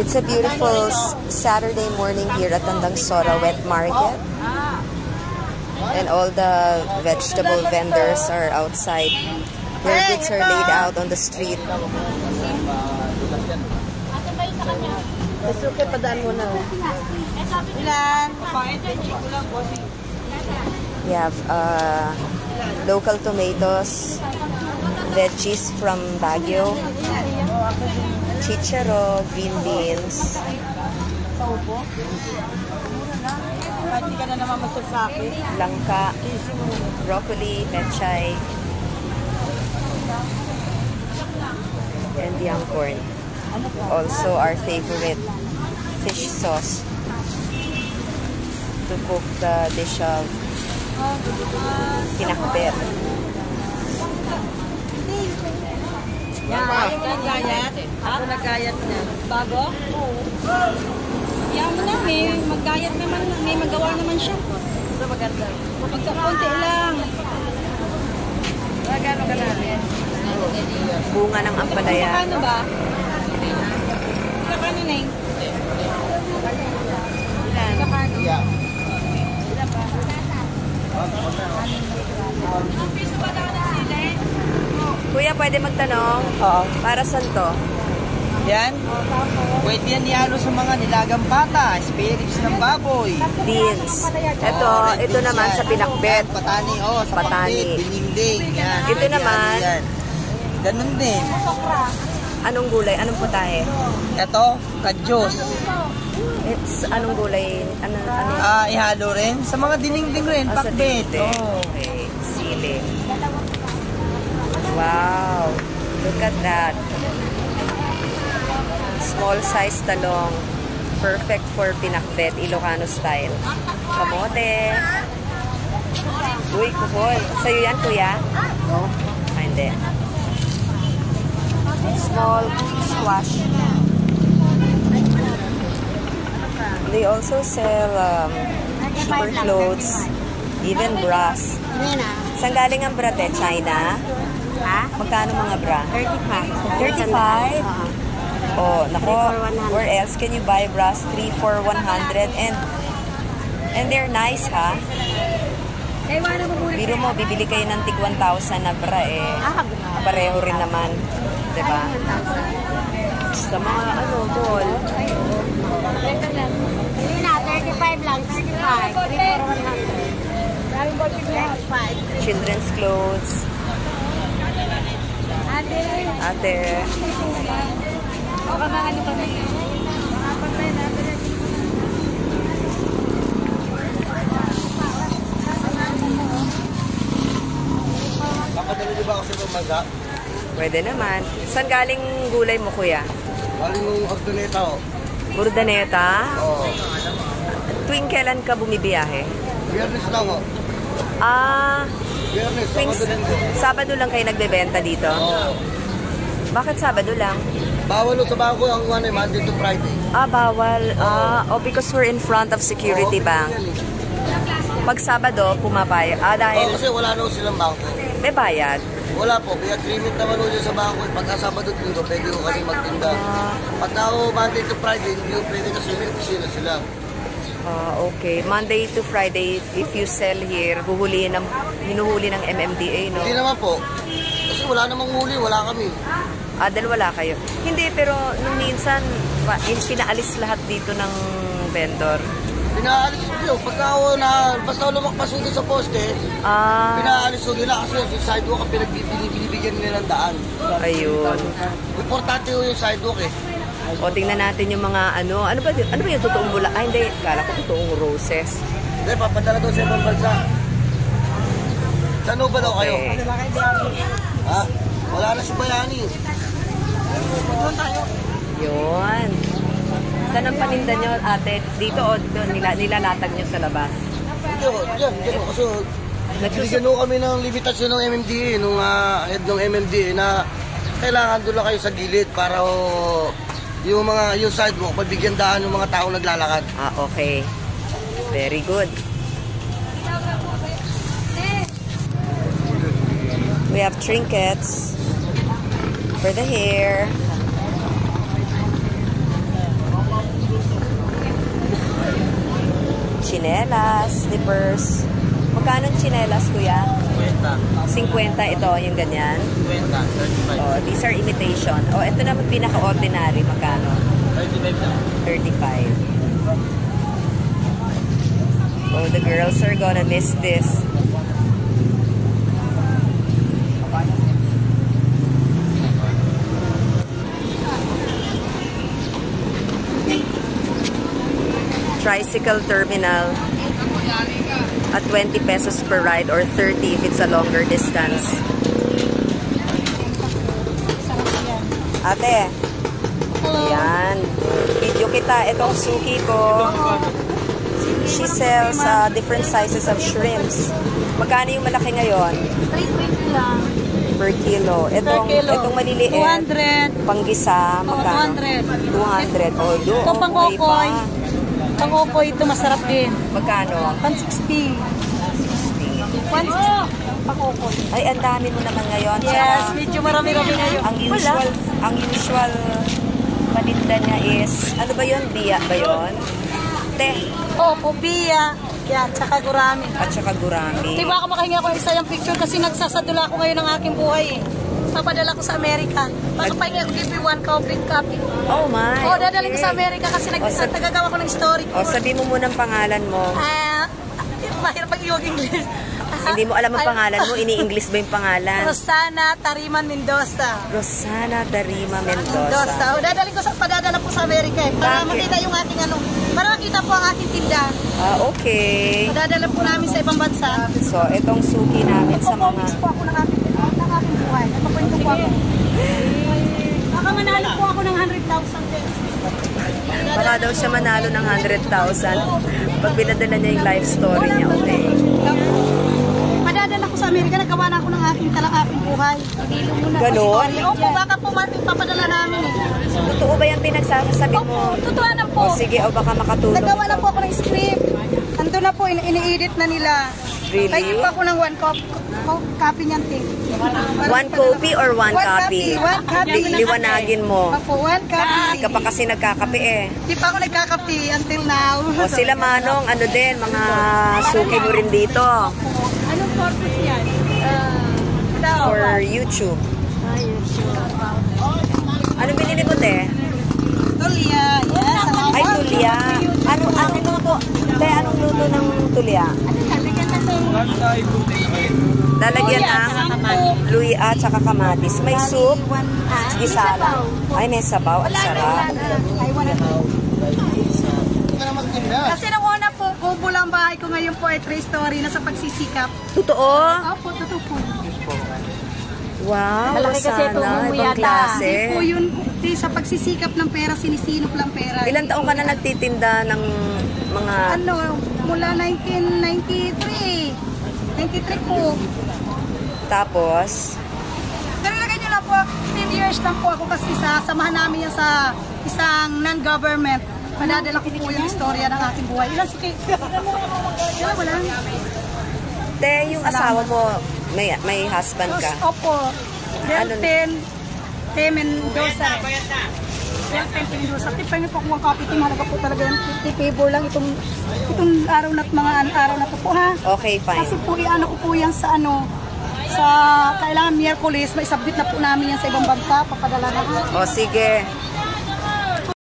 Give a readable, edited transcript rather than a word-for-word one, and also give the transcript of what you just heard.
It's a beautiful Saturday morning here at Tandangsora Wet Market. And all the vegetable vendors are outside. Their goods are laid out on the street. We have local tomatoes, veggies from Baguio, chicharo, green beans, langka, broccoli, pechay, and young corn. Also our favorite fish sauce to cook the dish of pinakbet. Ako nagayat na. Bago? Yaman na, may maggayat naman, may magawa naman siya. Ito maganda. Magkakunti lang. Magkano ka namin? Bunga ng ampalaya. Magkano ba? Magkano na yun? Ilan? Magkano? Yeah. Ilan ba? Ang piso ba daw ng sili? Kuya, pwede magtanong? Oo. Para saan to? Yan. Pwede yan ihalo sa mga nilagang pata, spirits ng baboy. Beans. Ito naman yan. sa pinakbet. Patani, sa Patani. pakbet, bininding. Yan. Ito naman. Yan. Ganun din. Anong gulay? Anong putahe? Ito, kadyos. It's anong gulay? Ano? Ihalo rin. Sa mga dinding rin, Sa pakbet. dinding. Okay. Sili. Wow. Look at that. Small size talong. Perfect for pinakbet, Ilocano style. Kamote. Uy, kuhol. Sa'yo yan, kuya? No? Hindi. Small squash. They also sell cheaper clothes, even bras. Saan galing ang bra, te? China? Ha? Magkano mga bra? 35. 35? Oh, nako. Where else can you buy bras? 3 for 100 and they're nice, ha? Biro mo, bibili kayo ng tig 1,000 na bra eh. Pareho rin naman. Diba? Sa mga ball. Hindi na, 35 lang. 35. 3 for 100. Children's clothes. Ate. Napadala niyo ba ako sa pambaga? Pwede naman. Saan galing gulay mo, kuya? Galing yung ordoneta o. Urdaneta? Oo. Tuwing kailan ka bumibiyahe? Biyernes lang o. Biyernes, Tuwing Sabado Linggo. Sabado lang kayo nagbebenta dito? Oo. Bakit Sabado lang? Bawal o sa bago ang Monday to Friday. Bawal. Because we're in front of Security Bank. Pag Sabado, pumapayag. Dahil Kasi wala na silang bangko. may bayad. Wala po, may agreement naman ulit sa bangko. Pagka Sabado at Linggo, pwede ko kasi magtinda. Pagka Monday to Friday, hindi ko pwede kasi may opisina sila. Okay. Monday to Friday, if you sell here, hinuhuli ng MMDA, no? Hindi naman po. Kasi wala namang huli, wala kami. Dahil wala kayo. Hindi, pero nung minsan, pinaalis lahat dito ng vendor. Pinaalis ko, pagka basta lumakpas ko sa poste, pinaalis ko nila kasi yung sidewalk ang binibigyan nila ng daan. Ayun. Importante yung sidewalk eh. O, tingnan natin yung mga ano ba yung totoong bula? Hindi. Kala ko totoong roses. Hindi, papadala doon sa ibang bansa. Saan ba daw kayo? Ha? Wala na si Bayani. Doon tayo. Yun. Saan ang paninda nyo, ate? Dito o doon? Nilalatag nyo sa labas? Hindi o, dyan o. Kasi nagbigyan o kami ng limitasyon ng MMDA, nung head ng MMDA na kailangan doon lang kayo sa gilid para yung sidewalk, pagbigyan daan ng mga taong naglalakad. Okay. Very good. We have trinkets for the hair. chinelas, slippers. Magkano ang chinelas, kuya? 50 ito, yung ganyan. 35. Oh, these are imitation. Oh, ito naman pinaka-ordinary. Magkano? 35. Oh, the girls are gonna miss this. Tricycle terminal at 20 pesos per ride or 30 if it's a longer distance. Ate, yan. Video kita. Itong suki ko. She sells different sizes of shrimps. Magkano yung malaki ngayon? 320 lang. Per kilo. Itong maliliit. 200. Panggisa, magkano? 200. 200. Oh, do. Ito pang-kokoy. Pang-kokoy ito masarap din. Magkano? 160. 160. Pang-kokoy. Ay, ang dami mo naman ngayon. Yes, medyo marami-rami ngayon. Ang usual paninda niya is, ano ba yun? Biya ba yun? Opo, biya. Yan, tsaka gurami. At saka gurami. Di ba ako makahinga ko isa yung picture kasi nagsasadula ako ngayon ng aking buhay eh. Papadala ko sa Amerika. Makapahinga ko, give me one copy. Oh my. Oh, dadalhin ko sa Amerika kasi nagtagagawa ko ng story. O, sabi mo muna ang pangalan mo. Mahirap pag yung English. Hindi mo alam ang pangalan mo, ini-English ba yung pangalan? Rosana Tariman Mendoza. Rosana Darima Mendoza. Mendoza. O, padadala po sa Amerika eh. Para makita yung aking para makita po ang aking tinda. Okay. Padadala po namin sa ibang bansa. So, itong suki namin sa mga... Pag-promise po ako ng aking buhay. Napakwento po ako. Baka manalo po ako ng 100,000 pesos. Baka daw siya manalo ng 100,000 pag pinadala niya yung life story niya. Okay. Padadala ko sa Amerika, nagawa na ako ng aking buhay. Ganon? Opo, baka po papadala namin eh. Totoo ba yung pinagsasabi mo? Opo, totoo na po. O sige, o baka makatulong. Nagawa na po ako ng script. Ando na po, ini-edit na nila. Really? Kaya pa ako ng one copy niyan, ting. One copy or one copy? One copy. Liwanagin mo. Opo, one copy. Hindi ka pa kasi nagkakape eh. Di pa ako nagkakapi until now. O sila Manong, ano din, mga suki mo rin dito. Anong purpose yan? For YouTube. Anong binili mo, te? Tulia. Yes. Ay, tulya. Anong luto? Te, anong luto ng tulya? Lalagyan ng luya at saka kamatis. May soup, isala. Ay, may sabaw at sarap. Kasi nung una po, kubo lang bahay ko ngayon po ay 3 story na sa pagsisikap. Totoo? Opo, totoo po. Wow, Malaki kasi ito, sana. Ibang Hindi klase. po yun, sa pagsisikap ng pera, sinisinop lang pera. Ilan taong ka na nagtitinda ng mga... Ano, mula 1993. 93 po. Tapos? Pero lagay nyo lang po, 10 years lang po ako kasi samahan namin yan sa isang non-government. Madadala ko po yung istorya ng aking buhay. Ilan si Kate? Ilan mo lang? Te, yung asawa mo, may husband ka? Opo. Ano? Delten Mendoza. Delten Mendoza. Tipay niyo po kung ang kapit. Mahalaga po talaga yan. Favor lang itong araw na mga araw na to po ha. Okay, fine. Kasi po iano ko po yan sa sa kailangan Miyerkules. May submit na po namin yan sa ibang bansa. Papadala na ha. O sige.